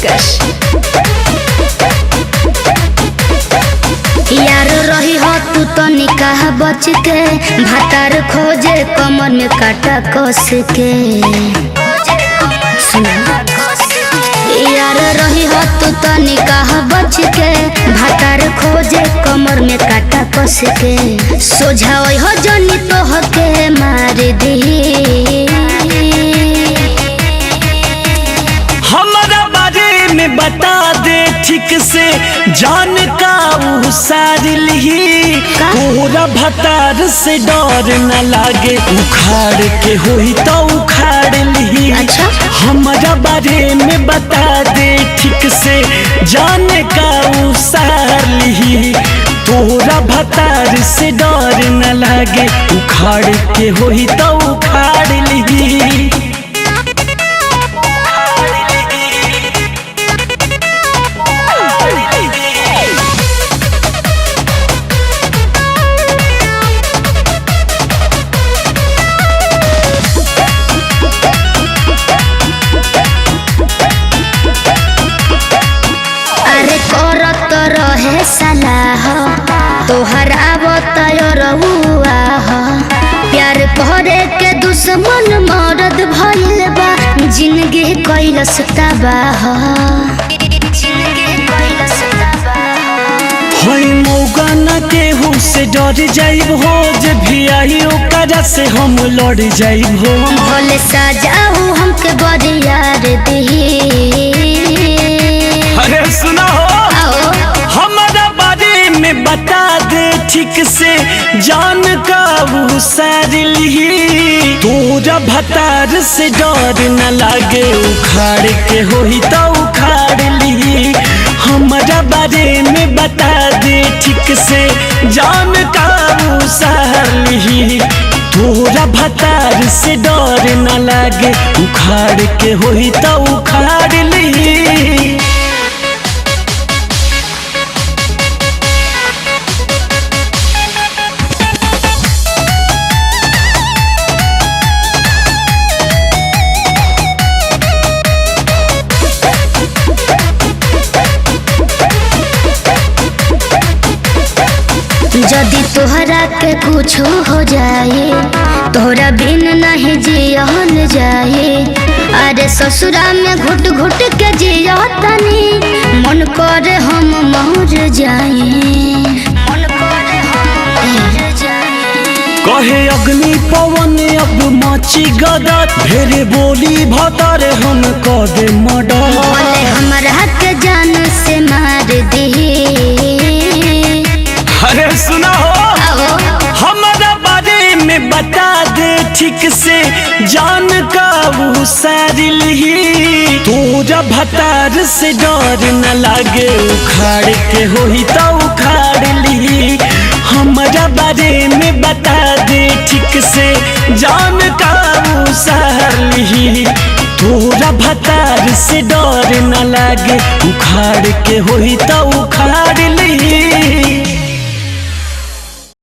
दिलकश। यार रही हो तू तो निकाह बच के, भातार खोजे कमर में काटा कस के। यार रही हो तू तो निकाह बच के, भातार खोजे कमर में काटा कस के। सोझाओ हो जनी तो हके मार दी। हमारा बारे में बता दे ठीक से, जान का उसार ली। पूरा भतार से डर न लागे, उखाड़ के होई तो उखाड़ ली। अच्छा? हमारा बारे में बता दे ठीक से, जान का उसार ली। तोरा भतार से डर न लागे, उखाड़ के होई तो उखाड़ ली। करत रहे सलाह तोहर आवतुआ, प्यार करे के दुश्मन मरद भइल बा, जिंदगी कैलस तबाह। होई मौका न केहू से डर जाइब हो, जब भी आई ओकरा से हम लड़ जाइब हो। भले सजाऊ हमके बरियार दी। अरे सुना हो, हमारा बारे में बता दे ठीक से, जान का उसार ली। तोरा भतार से डर न लागे, उखाड़ के होई तो उखाड़ ली। हमारा बारे में बता दे ठीक से, जान का उसार ली। तोरा भतार से डर न लागे, उखाड़ के होई तो उखाड़ ली। यदि तोहरा के कुछ हो जाए, तोहरा बिन नहीं जियन जाए। अरे ससुरा में घुट घुट के जिया तनी, मन करे हम मर जाए। कहे अग्नि पवन अब मची गदर, ढेरे बोली भतर हम कदे मर्डर। बोले हमरा के जान से मार दी। अरे सुना हो, हमारा बारे में बता दे ठीक से, जान का उसार ली। तोरा भतार से डर न लागे, उखाड़ के होई तो उखाड़ ली। हमारा बारे में बता दे ठीक से, जान का उसार ली। तोरा भतार से डर न लागे, उखाड़ के होई तो उखाड़ ली।